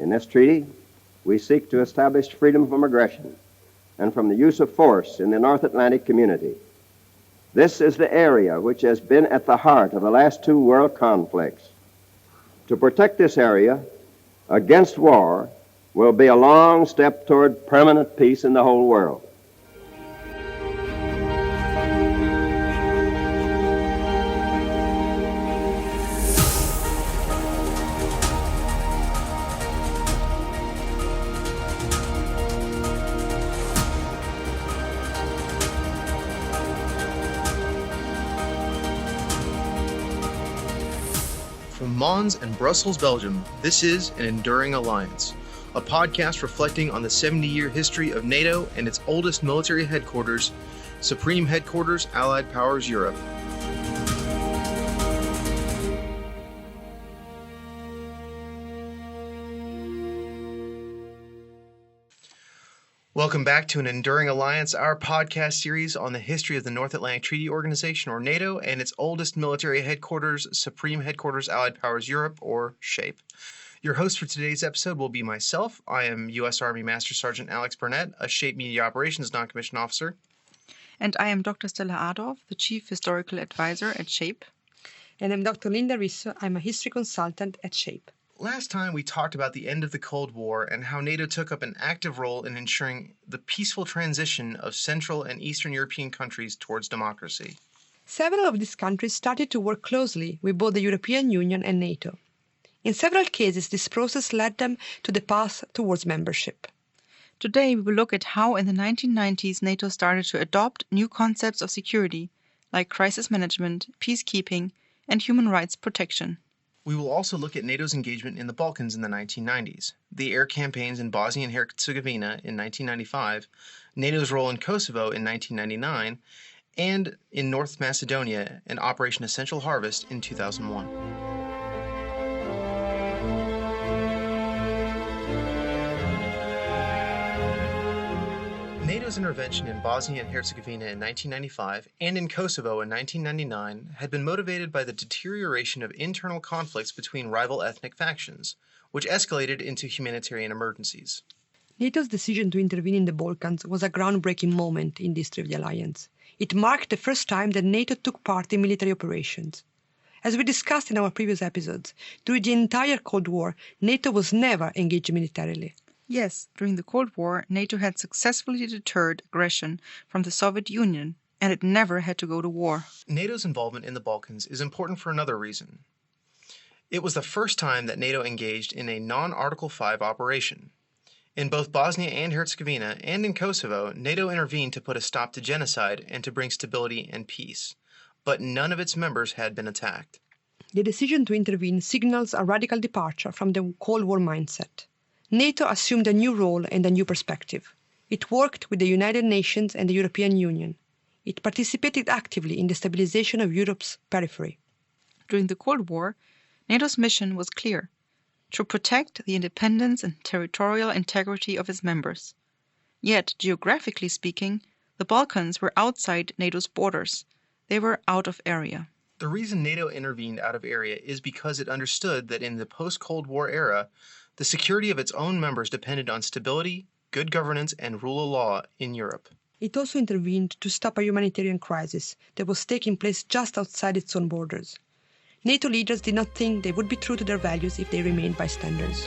In this treaty, we seek to establish freedom from aggression and from the use of force in the North Atlantic community. This is the area which has been at the heart of the last two world conflicts. To protect this area against war will be a long step toward permanent peace in the whole world. From Mons and Brussels, Belgium, this is An Enduring Alliance, a podcast reflecting on the 70-year history of NATO and its oldest military headquarters, Supreme Headquarters, Allied Powers Europe. Welcome back to An Enduring Alliance, our podcast series on the history of the North Atlantic Treaty Organization, or NATO, and its oldest military headquarters, Supreme Headquarters Allied Powers Europe, or SHAPE. Your host for today's episode will be myself. I am U.S. Army Master Sergeant Alex Burnett, a SHAPE Media Operations Non-Commissioned Officer. And I am Dr. Stella Adorf, the Chief Historical Advisor at SHAPE. And I'm Dr. Linda Risso. I'm a History Consultant at SHAPE. Last time we talked about the end of the Cold War and how NATO took up an active role in ensuring the peaceful transition of Central and Eastern European countries towards democracy. Several of these countries started to work closely with both the European Union and NATO. In several cases, this process led them to the path towards membership. Today we will look at how in the 1990s NATO started to adopt new concepts of security, like crisis management, peacekeeping, and human rights protection. We will also look at NATO's engagement in the Balkans in the 1990s, the air campaigns in Bosnia and Herzegovina in 1995, NATO's role in Kosovo in 1999, and in North Macedonia and Operation Essential Harvest in 2001. NATO's intervention in Bosnia and Herzegovina in 1995 and in Kosovo in 1999 had been motivated by the deterioration of internal conflicts between rival ethnic factions, which escalated into humanitarian emergencies. NATO's decision to intervene in the Balkans was a groundbreaking moment in the history of the alliance. It marked the first time that NATO took part in military operations. As we discussed in our previous episodes, during the entire Cold War, NATO was never engaged militarily. Yes, during the Cold War, NATO had successfully deterred aggression from the Soviet Union, and it never had to go to war. NATO's involvement in the Balkans is important for another reason. It was the first time that NATO engaged in a non-Article 5 operation. In both Bosnia and Herzegovina and in Kosovo, NATO intervened to put a stop to genocide and to bring stability and peace, but none of its members had been attacked. The decision to intervene signals a radical departure from the Cold War mindset. NATO assumed a new role and a new perspective. It worked with the United Nations and the European Union. It participated actively in the stabilization of Europe's periphery. During the Cold War, NATO's mission was clear: to protect the independence and territorial integrity of its members. Yet, geographically speaking, the Balkans were outside NATO's borders. They were out of area. The reason NATO intervened out of area is because it understood that in the post-Cold War era, the security of its own members depended on stability, good governance, and rule of law in Europe. It also intervened to stop a humanitarian crisis that was taking place just outside its own borders. NATO leaders did not think they would be true to their values if they remained bystanders.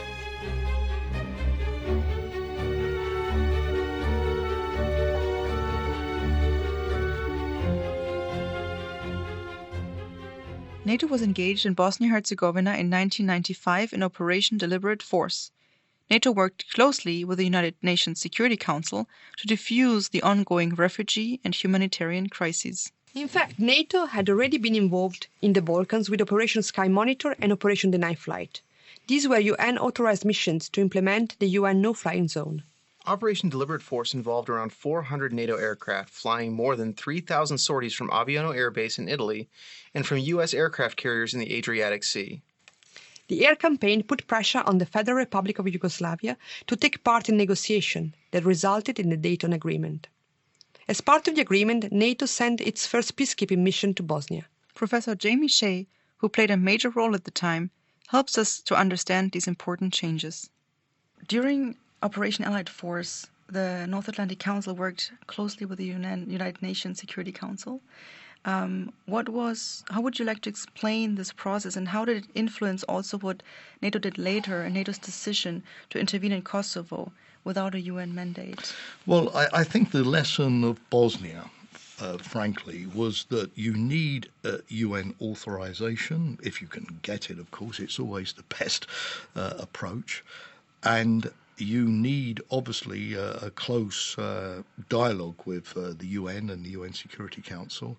NATO was engaged in Bosnia-Herzegovina in 1995 in Operation Deliberate Force. NATO worked closely with the United Nations Security Council to defuse the ongoing refugee and humanitarian crises. In fact, NATO had already been involved in the Balkans with Operation Sky Monitor and Operation Deny Flight. These were UN-authorized missions to implement the UN no-flying zone. Operation Deliberate Force involved around 400 NATO aircraft flying more than 3,000 sorties from Aviano Air Base in Italy and from U.S. aircraft carriers in the Adriatic Sea. The air campaign put pressure on the Federal Republic of Yugoslavia to take part in negotiations that resulted in the Dayton Agreement. As part of the agreement, NATO sent its first peacekeeping mission to Bosnia. Professor Jamie Shea, who played a major role at the time, helps us to understand these important changes. During Operation Allied Force, the North Atlantic Council worked closely with the United Nations Security Council. How would you like to explain this process, and how did it influence also what NATO did later and NATO's decision to intervene in Kosovo without a UN mandate? Well, I think the lesson of Bosnia, frankly, was that you need UN authorization. If you can get it, of course, it's always the best approach. And you need, obviously, a close dialogue with the UN and the UN Security Council.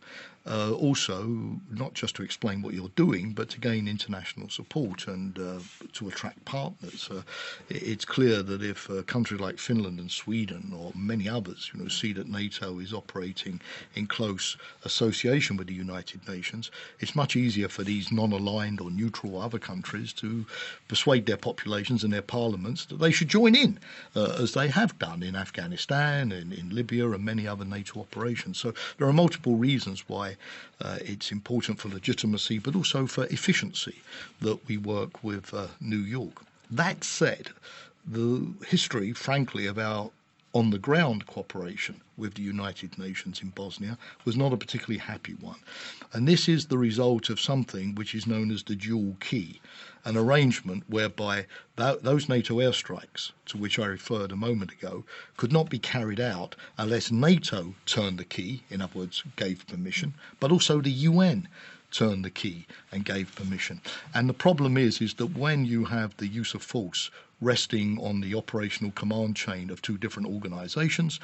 Also, not just to explain what you're doing, but to gain international support and to attract partners. It's clear that if a country like Finland and Sweden or many others, see that NATO is operating in close association with the United Nations, it's much easier for these non-aligned or neutral other countries to persuade their populations and their parliaments that they should join in, as they have done in Afghanistan and in Libya and many other NATO operations. So there are multiple reasons why it's important for legitimacy, but also for efficiency, that we work with New York. That said, the history, frankly, of our on-the-ground cooperation with the United Nations in Bosnia was not a particularly happy one. And this is the result of something which is known as the dual key, an arrangement whereby those NATO airstrikes, to which I referred a moment ago, could not be carried out unless NATO turned the key, in other words, gave permission, but also the UN turned the key and gave permission. And the problem is that when you have the use of force resting on the operational command chain of two different organizations,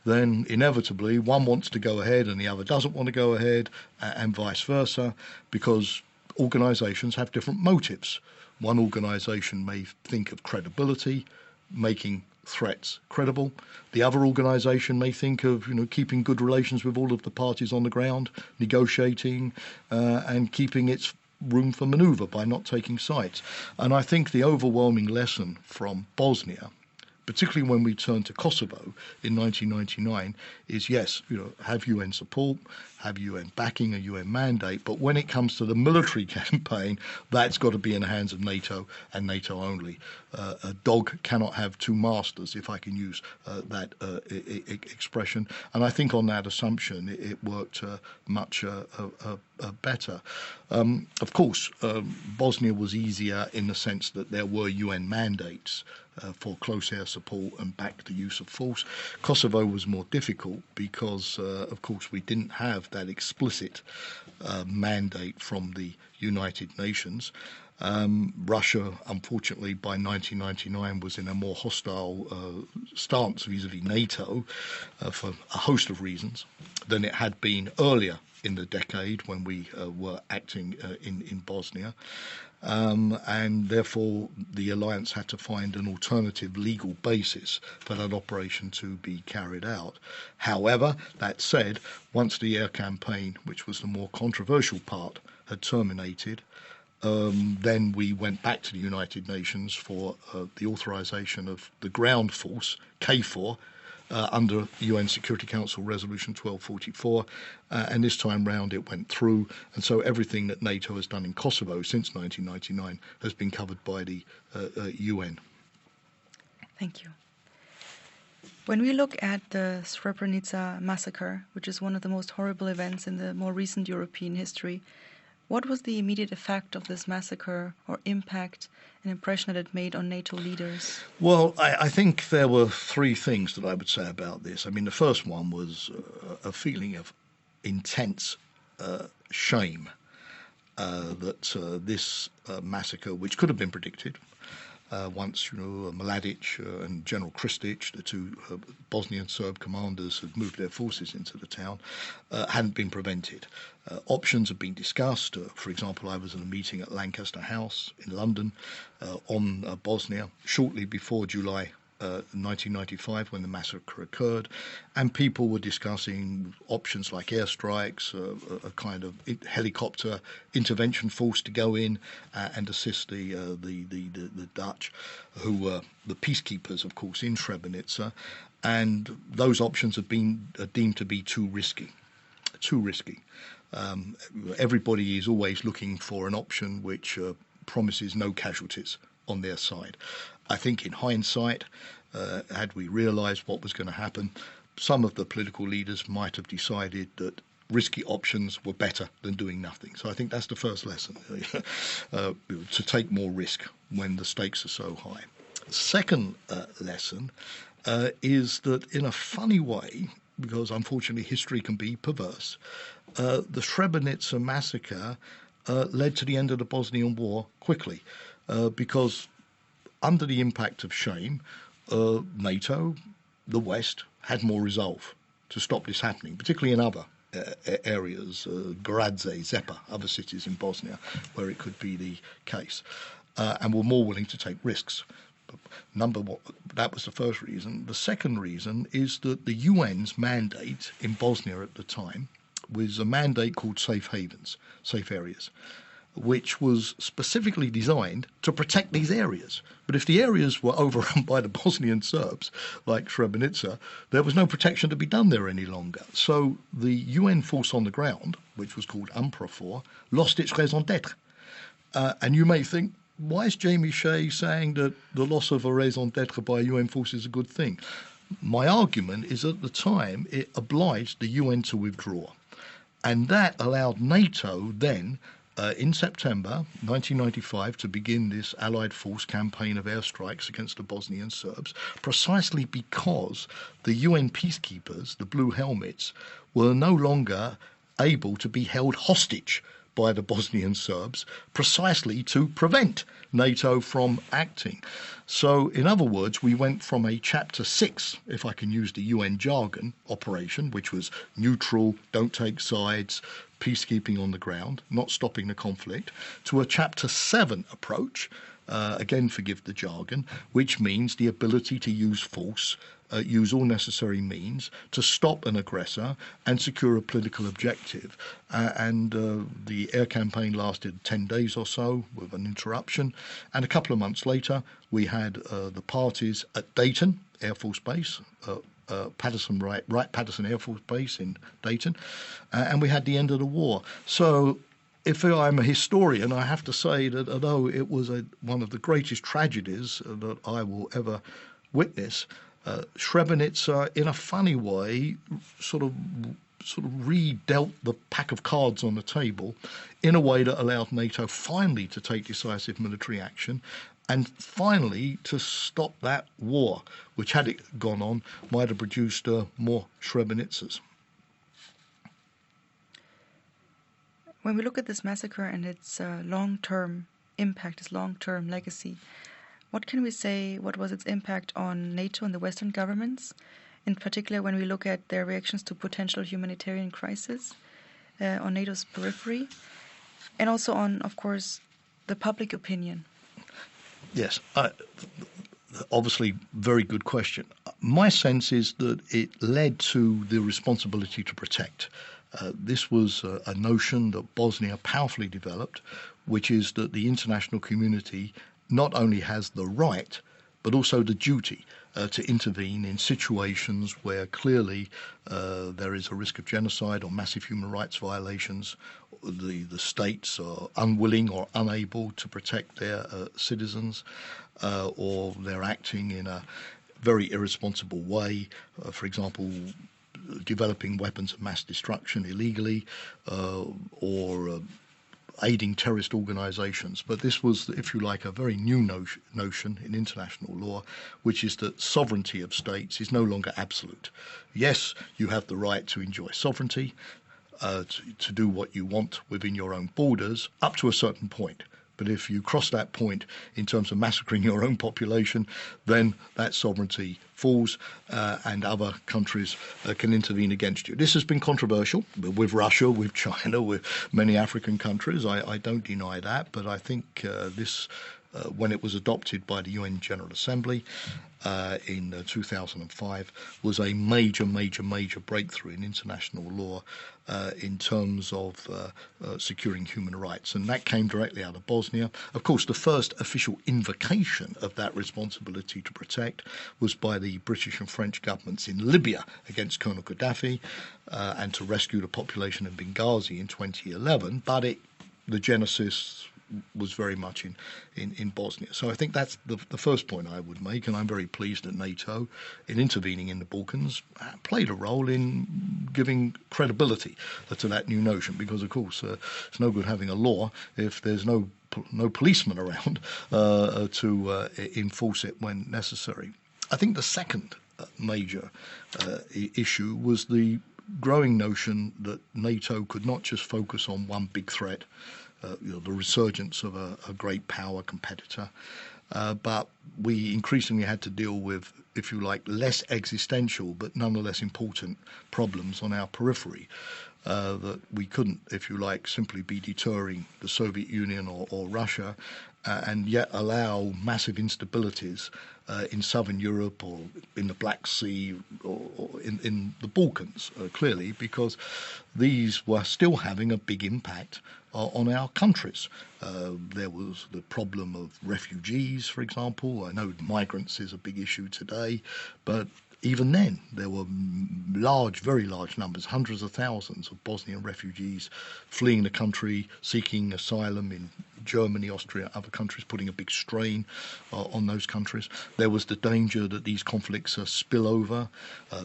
then inevitably one wants to go ahead and the other doesn't want to go ahead, and vice versa, because organizations have different motives. One organization may think of credibility, making threats credible. The other organization may think of keeping good relations with all of the parties on the ground, negotiating and keeping its room for maneuver by not taking sides. And I think the overwhelming lesson from Bosnia, particularly when we turn to Kosovo in 1999, is yes, have UN support, have UN backing, a UN mandate, but when it comes to the military campaign, that's got to be in the hands of NATO and NATO only. A dog cannot have two masters, if I can use that expression. And I think on that assumption, it worked much better. Of course, Bosnia was easier in the sense that there were UN mandates for close air support and back the use of force. Kosovo was more difficult because, of course, we didn't have that explicit mandate from the United Nations. Russia, unfortunately, by 1999 was in a more hostile stance vis-à-vis NATO for a host of reasons than it had been earlier in the decade when we were acting in Bosnia. And therefore the alliance had to find an alternative legal basis for that operation to be carried out. However, that said, once the air campaign, which was the more controversial part, had terminated, then we went back to the United Nations for the authorization of the ground force, KFOR, under UN Security Council Resolution 1244, and this time round it went through, and so everything that NATO has done in Kosovo since 1999 has been covered by the UN. Thank you. When we look at the Srebrenica massacre, which is one of the most horrible events in the more recent European history, what was the immediate effect of this massacre or impact and impression that it made on NATO leaders? Well, I think there were three things that I would say about this. I mean, the first one was a feeling of intense shame that this massacre, which could have been predicted, once Mladic and General Kristic, the two Bosnian Serb commanders, had moved their forces into the town, hadn't been prevented. Options have been discussed. For example, I was in a meeting at Lancaster House in London on Bosnia shortly before July 1995 when the massacre occurred, and people were discussing options like airstrikes, a kind of helicopter intervention force to go in and assist the Dutch, who were the peacekeepers, of course, in Srebrenica, and those options have been deemed to be too risky. Everybody is always looking for an option which promises no casualties on their side. I think in hindsight, had we realised what was going to happen, some of the political leaders might have decided that risky options were better than doing nothing. So I think that's the first lesson, to take more risk when the stakes are so high. Second lesson is that in a funny way, because unfortunately history can be perverse, the Srebrenica massacre led to the end of the Bosnian War quickly, because under the impact of shame, NATO, the West, had more resolve to stop this happening, particularly in other areas, Goradze, Zepa, other cities in Bosnia, where it could be the case, and were more willing to take risks. That was the first reason. The second reason is that the UN's mandate in Bosnia at the time was a mandate called safe havens, safe areas, which was specifically designed to protect these areas. But if the areas were overrun by the Bosnian Serbs, like Srebrenica, there was no protection to be done there any longer. So the UN force on the ground, which was called UNPROFOR, lost its raison d'etre. And you may think, why is Jamie Shea saying that the loss of a raison d'etre by a UN force is a good thing? My argument is at the time it obliged the UN to withdraw. And that allowed NATO then, in September 1995, to begin this Allied force campaign of airstrikes against the Bosnian Serbs, precisely because the UN peacekeepers, the Blue Helmets, were no longer able to be held hostage by the Bosnian Serbs, precisely to prevent NATO from acting. So, in other words, we went from a Chapter 6, if I can use the UN jargon, operation, which was neutral, don't take sides, peacekeeping on the ground, not stopping the conflict, to a Chapter 7 approach, again forgive the jargon, which means the ability to use force, use all necessary means to stop an aggressor and secure a political objective. And the air campaign lasted 10 days or so with an interruption. And a couple of months later, we had the parties at Dayton Air Force Base, Wright-Patterson Air Force Base in Dayton, and we had the end of the war. So if I'm a historian, I have to say that although it was one of the greatest tragedies that I will ever witness, Srebrenica, in a funny way, sort of re-dealt the pack of cards on the table in a way that allowed NATO finally to take decisive military action and finally to stop that war, which, had it gone on, might have produced more Srebrenicas. When we look at this massacre and its long-term impact, its long-term legacy, what can we say, what was its impact on NATO and the Western governments, in particular when we look at their reactions to potential humanitarian crisis on NATO's periphery, and also on, of course, the public opinion? Yes, obviously, very good question. My sense is that it led to the responsibility to protect. This was a notion that Bosnia powerfully developed, which is that the international community not only has the right, but also the duty to intervene in situations where clearly there is a risk of genocide or massive human rights violations. The states are unwilling or unable to protect their citizens, or they're acting in a very irresponsible way. For example, developing weapons of mass destruction illegally, or aiding terrorist organizations. But this was, if you like, a very new notion in international law, which is that sovereignty of states is no longer absolute. Yes, you have the right to enjoy sovereignty, to do what you want within your own borders, up to a certain point. But if you cross that point in terms of massacring your own population, then that sovereignty falls, and other countries can intervene against you. This has been controversial with Russia, with China, with many African countries. I don't deny that, but I think this, when it was adopted by the UN General Assembly in 2005, was a major breakthrough in international law in terms of securing human rights. And that came directly out of Bosnia. Of course, the first official invocation of that responsibility to protect was by the British and French governments in Libya against Colonel Gaddafi, and to rescue the population in Benghazi in 2011. But the genesis was very much in Bosnia. So I think that's the first point I would make, and I'm very pleased that NATO, in intervening in the Balkans, played a role in giving credibility to that new notion, because, of course, it's no good having a law if there's no policeman around to enforce it when necessary. I think the second major issue was the growing notion that NATO could not just focus on one big threat, the resurgence of a great power competitor, but we increasingly had to deal with, if you like, less existential but nonetheless important problems on our periphery. That we couldn't, if you like, simply be deterring the Soviet Union or Russia and yet allow massive instabilities in southern Europe or in the Black Sea or in the Balkans, clearly, because these were still having a big impact on our countries. There was the problem of refugees, for example. I know migrants is a big issue today, but even then, there were very large numbers, hundreds of thousands of Bosnian refugees fleeing the country, seeking asylum in Germany, Austria, other countries, putting a big strain on those countries. There was the danger that these conflicts spill over.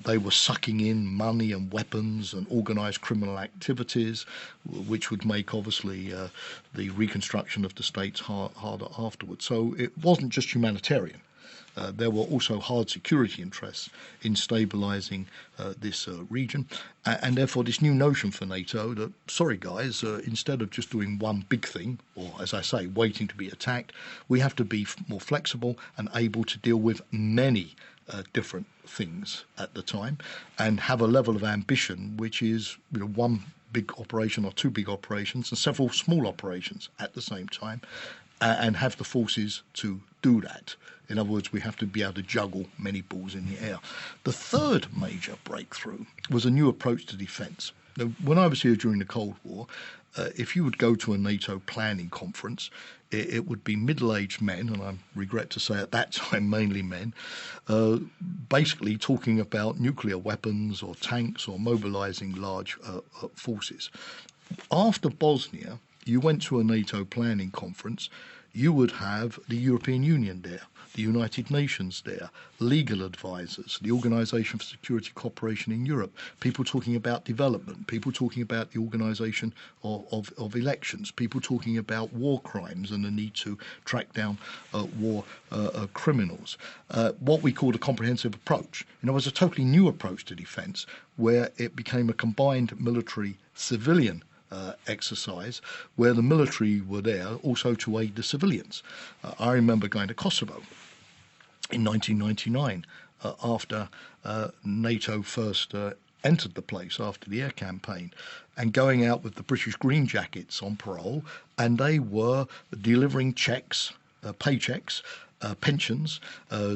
They were sucking in money and weapons and organised criminal activities, which would make, obviously, the reconstruction of the states harder afterwards. So it wasn't just humanitarian. There were also hard security interests in stabilising this region, and therefore this new notion for NATO that, sorry guys, instead of just doing one big thing, or as I say, waiting to be attacked, we have to be more flexible and able to deal with many different things at the time, and have a level of ambition which is, one big operation or two big operations and several small operations at the same time, and have the forces to do that. In other words, we have to be able to juggle many balls in the air. The third major breakthrough was a new approach to defence. Now, when I was here during the Cold War, if you would go to a NATO planning conference, it would be middle-aged men, and I regret to say at that time mainly men, basically talking about nuclear weapons or tanks or mobilising large forces. After Bosnia, you went to a NATO planning conference, you would have the European Union there, the United Nations there, legal advisors, the Organisation for Security Cooperation in Europe, people talking about development, people talking about the organisation of elections, people talking about war crimes and the need to track down war criminals. What we called a comprehensive approach. It was a totally new approach to defence, where it became a combined military-civilian exercise, where the military were there also to aid the civilians. I remember going to Kosovo in 1999 after NATO first entered the place after the air campaign, and going out with the British Green Jackets on parole, and they were delivering checks, paychecks, pensions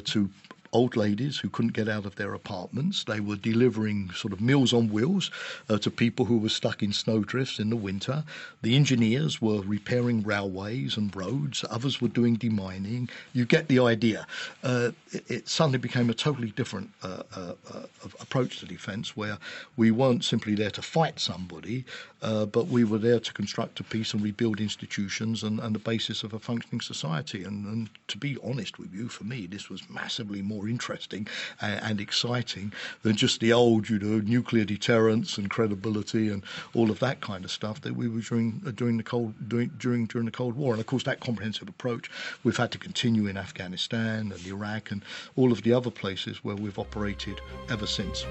to old ladies who couldn't get out of their apartments. They were delivering sort of Meals on Wheels to people who were stuck in snowdrifts in the winter. The engineers were repairing railways and roads. Others were doing demining. You get the idea. It suddenly became a totally different approach to defence, where we weren't simply there to fight somebody, but we were there to construct a peace and rebuild institutions and the basis of a functioning society. And to be honest with you, for me, this was massively more interesting and exciting than just the old, nuclear deterrence and credibility and all of that kind of stuff that we were during the Cold War. And of course, that comprehensive approach we've had to continue in Afghanistan and Iraq and all of the other places where we've operated ever since.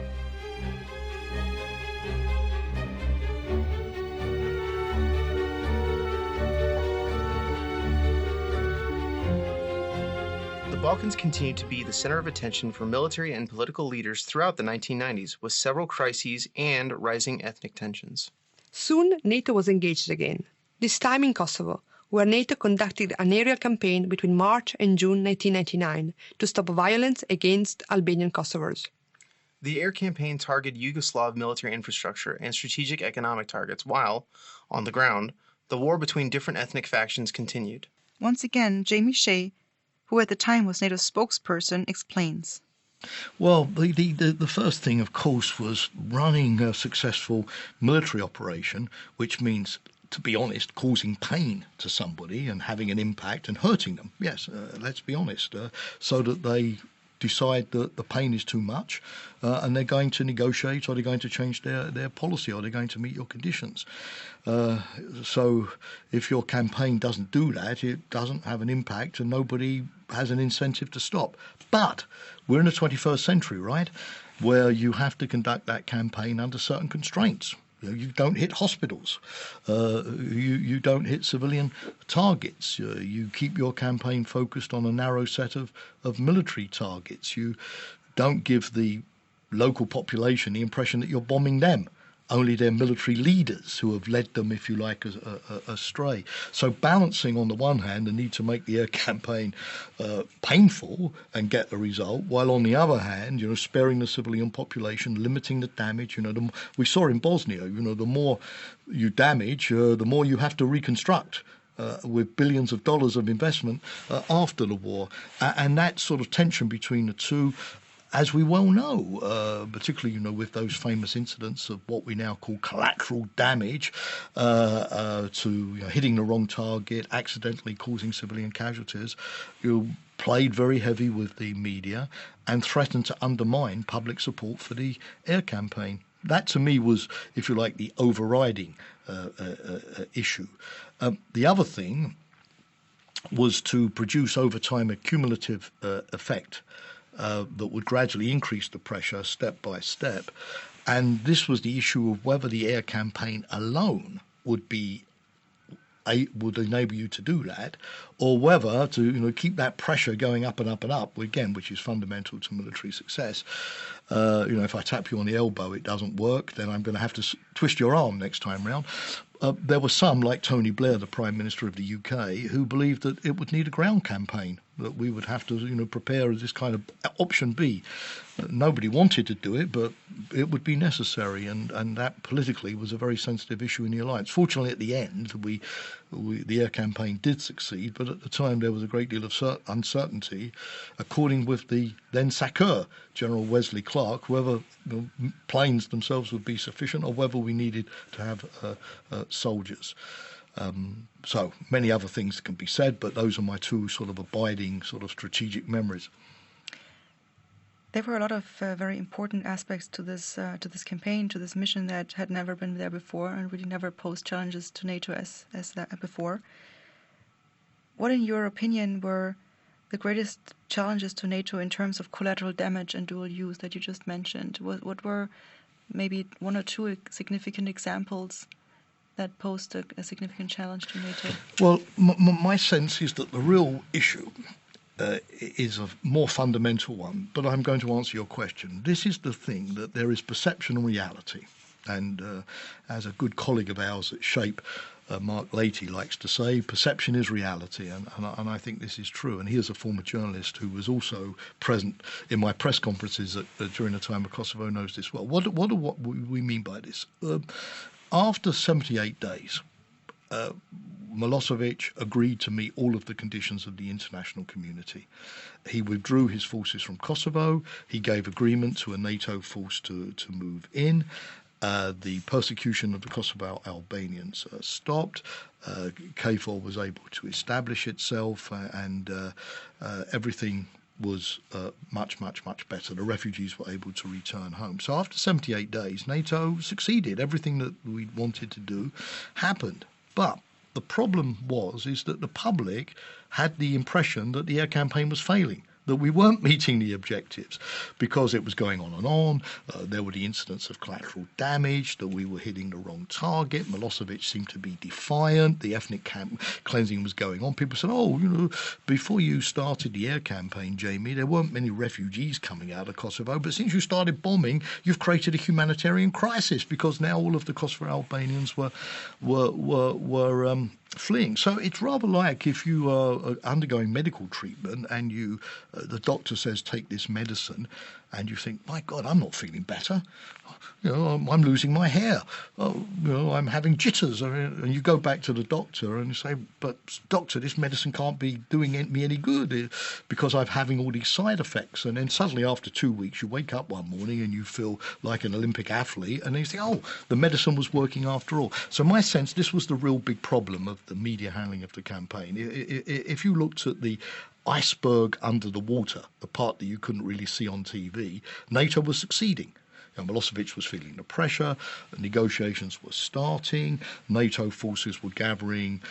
The Balkans continued to be the center of attention for military and political leaders throughout the 1990s, with several crises and rising ethnic tensions. Soon, NATO was engaged again, this time in Kosovo, where NATO conducted an aerial campaign between March and June 1999 to stop violence against Albanian Kosovars. The air campaign targeted Yugoslav military infrastructure and strategic economic targets, while, on the ground, the war between different ethnic factions continued. Once again, Jamie Shea, who at the time was NATO's spokesperson, explains. Well, the first thing, of course, was running a successful military operation, which means to be honest, causing pain to somebody and having an impact and hurting them. Yes, let's be honest, so that they decide that the pain is too much and they're going to negotiate, or they're going to change their policy, or they're going to meet your conditions. So if your campaign doesn't do that, it doesn't have an impact and nobody has an incentive to stop. But we're in the 21st century, right, where you have to conduct that campaign under certain constraints. You don't hit hospitals. You don't hit civilian targets. You keep your campaign focused on a narrow set of military targets. You don't give the local population the impression that you're bombing them. Only their military leaders who have led them, if you like, astray. So balancing on the one hand the need to make the air campaign painful and get the result, while on the other hand, sparing the civilian population, limiting the damage. We saw in Bosnia, the more you damage, the more you have to reconstruct. With billions of dollars of investment after the war. And that sort of tension between the two, as we well know, particularly, with those famous incidents of what we now call collateral damage to hitting the wrong target, accidentally causing civilian casualties, played very heavy with the media and threatened to undermine public support for the air campaign. That, to me, was, if you like, the overriding issue. The other thing was to produce over time a cumulative effect that would gradually increase the pressure step by step. And this was the issue of whether the air campaign alone would enable you to do that, or whether to keep that pressure going up and up and up, again, which is fundamental to military success. If I tap you on the elbow, it doesn't work, then I'm going to have to twist your arm next time round. There were some, like Tony Blair, the Prime Minister of the UK, who believed that it would need a ground campaign, that we would have to prepare as this kind of option B. Nobody wanted to do it, but it would be necessary, and that politically was a very sensitive issue in the alliance. Fortunately, at the end, the air campaign did succeed, but at the time there was a great deal of uncertainty, according with the then SACEUR, General Wesley Clark, whether planes themselves would be sufficient or whether we needed to have soldiers. So many other things can be said, but those are my two sort of abiding sort of strategic memories. There were a lot of very important aspects to this campaign, to this mission that had never been there before and really never posed challenges to NATO as that before. What, in your opinion, were the greatest challenges to NATO in terms of collateral damage and dual use that you just mentioned? What were maybe one or two significant examples that posed a significant challenge to NATO? Well, my sense is that the real issue is a more fundamental one, but I'm going to answer your question. This is the thing, that there is perception and reality. And as a good colleague of ours at SHAPE, Mark Leahy, likes to say, perception is reality, and I think this is true. And he is a former journalist who was also present in my press conferences during the time of Kosovo, knows this well. What we mean by this? After 78 days, Milosevic agreed to meet all of the conditions of the international community. He withdrew his forces from Kosovo. He gave agreement to a NATO force to move in. The persecution of the Kosovo Albanians stopped. KFOR was able to establish itself, and everything was much, much, much better. The refugees were able to return home. So after 78 days, NATO succeeded. Everything that we wanted to do happened. But the problem is that the public had the impression that the air campaign was failing, that we weren't meeting the objectives because it was going on and on. There were the incidents of collateral damage, that we were hitting the wrong target. Milosevic seemed to be defiant. The ethnic cleansing was going on. People said, before you started the air campaign, Jamie, there weren't many refugees coming out of Kosovo, but since you started bombing, you've created a humanitarian crisis because now all of the Kosovo Albanians were fleeing. So it's rather like if you are undergoing medical treatment and the doctor says take this medicine, and you think, my God, I'm not feeling better. I'm losing my hair. I'm having jitters. And you go back to the doctor and you say, but doctor, this medicine can't be doing me any good because I'm having all these side effects. And then suddenly after 2 weeks, you wake up one morning and you feel like an Olympic athlete. And then you think, oh, the medicine was working after all. So my sense, this was the real big problem of the media handling of the campaign. If you looked at the iceberg under the water, the part that you couldn't really see on TV, NATO was succeeding. Milosevic was feeling the pressure, negotiations were starting, NATO forces were gathering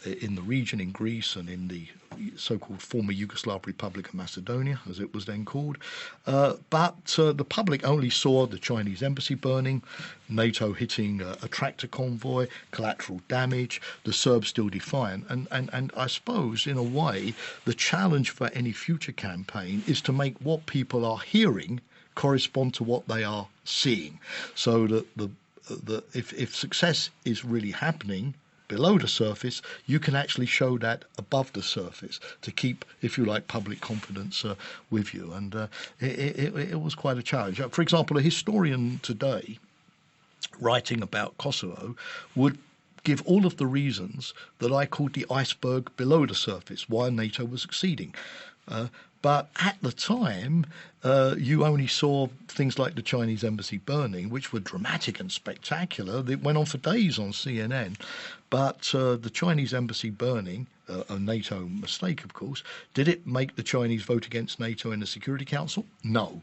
in the region, in Greece and in the so-called former Yugoslav Republic of Macedonia, as it was then called. But the public only saw the Chinese embassy burning, NATO hitting a tractor convoy, collateral damage, the Serbs still defiant. And I suppose, in a way, the challenge for any future campaign is to make what people are hearing correspond to what they are seeing, so that if success is really happening below the surface, you can actually show that above the surface to keep, if you like, public confidence with you. And it was quite a challenge. For example, a historian today writing about Kosovo would give all of the reasons that I called the iceberg below the surface, why NATO was succeeding. But at the time, you only saw things like the Chinese embassy burning, which were dramatic and spectacular. It went on for days on CNN. But the Chinese embassy burning, a NATO mistake, of course, did it make the Chinese vote against NATO in the Security Council? No.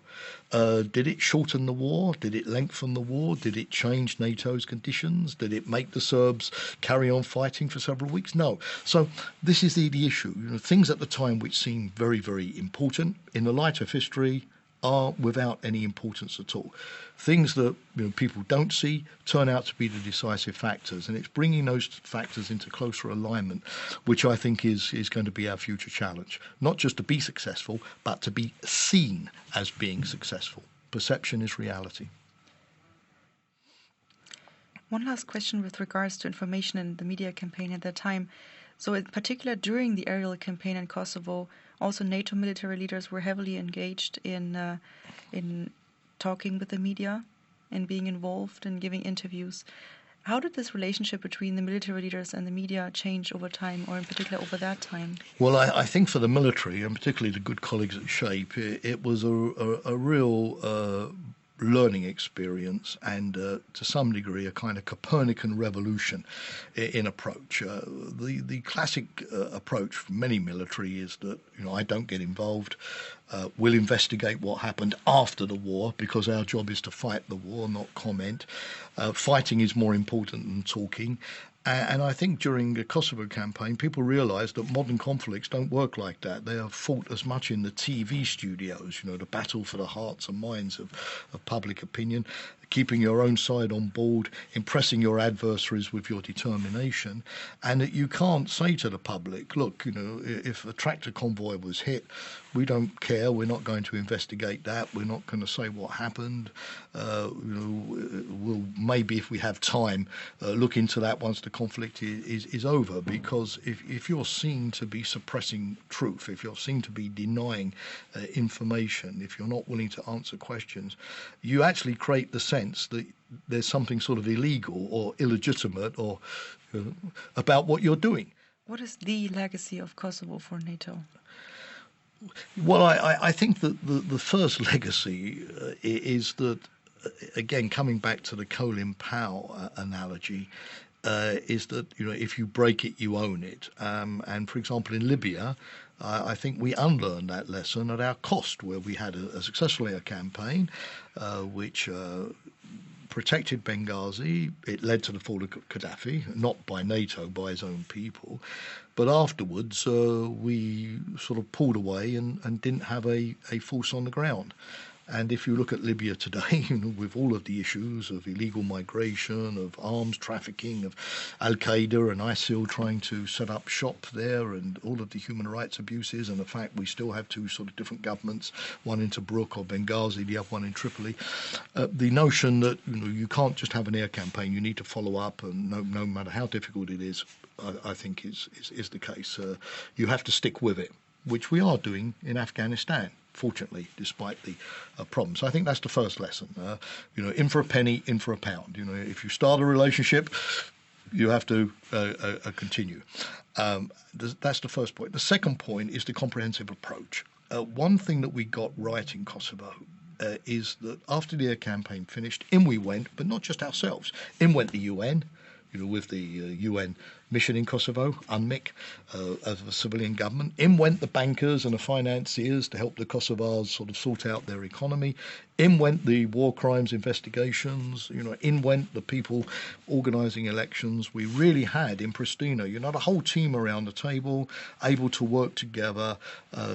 Did it shorten the war? Did it lengthen the war? Did it change NATO's conditions? Did it make the Serbs carry on fighting for several weeks? No. So this is the issue. Things at the time which seem very, very important in the light of history are without any importance at all. Things that people don't see turn out to be the decisive factors, and it's bringing those factors into closer alignment, which I think is going to be our future challenge. Not just to be successful, but to be seen as being successful. Perception is reality. One last question with regards to information in the media campaign at that time. So in particular, during the aerial campaign in Kosovo, also NATO military leaders were heavily engaged in talking with the media and being involved and giving interviews. How did this relationship between the military leaders and the media change over time, or in particular over that time? Well, I think for the military, and particularly the good colleagues at SHAPE, it was a real learning experience and to some degree a kind of Copernican revolution in approach. The classic approach for many military is that I don't get involved. We'll investigate what happened after the war because our job is to fight the war, not comment. Fighting is more important than talking. And I think during the Kosovo campaign, people realised that modern conflicts don't work like that. They are fought as much in the TV studios, the battle for the hearts and minds of public opinion, keeping your own side on board, impressing your adversaries with your determination, and that you can't say to the public, look, if a tractor convoy was hit, we don't care, we're not going to investigate that, we're not going to say what happened, we'll maybe, if we have time, look into that once the conflict is over, because if you're seen to be suppressing truth, if you're seen to be denying information, if you're not willing to answer questions, you actually create the sense that there's something sort of illegal or illegitimate or about what you're doing. What is the legacy of Kosovo for NATO? Well, I think that the first legacy is that, again, coming back to the Colin Powell analogy, is that if you break it, you own it. And for example, in Libya, I think we unlearned that lesson at our cost, where we had a successful air campaign, which protected Benghazi. It led to the fall of Gaddafi, not by NATO, by his own people. But afterwards, we sort of pulled away and didn't have a force on the ground. And if you look at Libya today, with all of the issues of illegal migration, of arms trafficking, of Al-Qaeda and ISIL trying to set up shop there, and all of the human rights abuses, and the fact we still have two sort of different governments, one in Tobruk or Benghazi, the other one in Tripoli, the notion that you can't just have an air campaign, you need to follow up, and no matter how difficult it is, I think is the case. You have to stick with it, which we are doing in Afghanistan, fortunately, despite the problems. I think that's the first lesson. In for a penny, in for a pound. If you start a relationship, you have to continue. That's the first point. The second point is the comprehensive approach. One thing that we got right in Kosovo is that after the air campaign finished, in we went, but not just ourselves. In went the UN, with the UN mission in Kosovo, UNMIK, as a civilian government. In went the bankers and the financiers to help the Kosovars sort of sort out their economy. In went the war crimes investigations. In went the people organising elections. We really had in Pristina, the whole team around the table, able to work together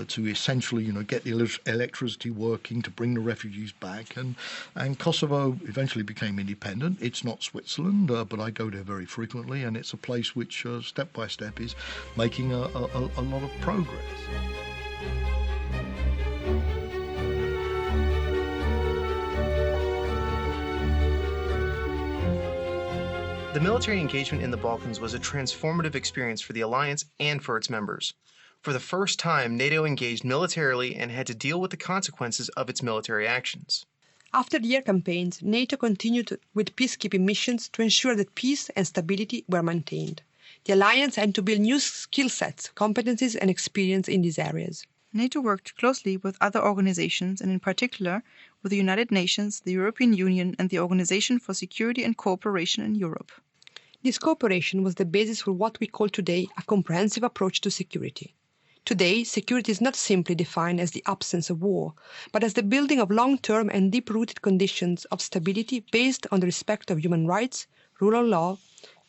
to essentially, get the electricity working, to bring the refugees back. And Kosovo eventually became independent. It's not Switzerland, but I go there very frequently, and it's a place which step by step is making a lot of progress. The military engagement in the Balkans was a transformative experience for the alliance and for its members. For the first time, NATO engaged militarily and had to deal with the consequences of its military actions. After the air campaigns, NATO continued with peacekeeping missions to ensure that peace and stability were maintained. The alliance had to build new skill sets, competencies and experience in these areas. NATO worked closely with other organizations and in particular with the United Nations, the European Union and the Organization for Security and Cooperation in Europe. This cooperation was the basis for what we call today a comprehensive approach to security. Today, security is not simply defined as the absence of war, but as the building of long-term and deep-rooted conditions of stability based on the respect of human rights, rule of law,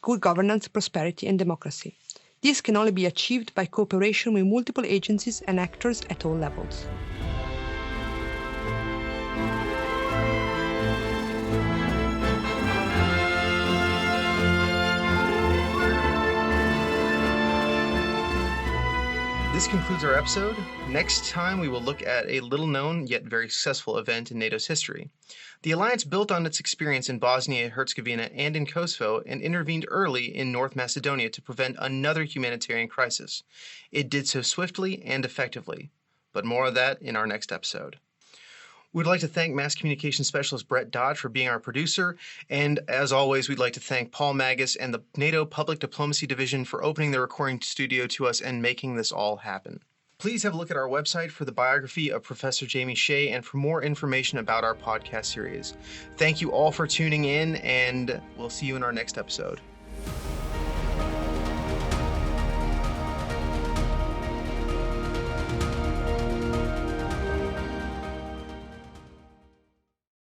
good governance, prosperity and democracy. This can only be achieved by cooperation with multiple agencies and actors at all levels. This concludes our episode. Next time, we will look at a little-known yet very successful event in NATO's history. The alliance built on its experience in Bosnia-Herzegovina and in Kosovo and intervened early in North Macedonia to prevent another humanitarian crisis. It did so swiftly and effectively. But more of that in our next episode. We'd like to thank mass communication specialist Brett Dodge for being our producer, and as always, we'd like to thank Paul Magus and the NATO Public Diplomacy Division for opening the recording studio to us and making this all happen. Please have a look at our website for the biography of Professor Jamie Shea and for more information about our podcast series. Thank you all for tuning in, and we'll see you in our next episode.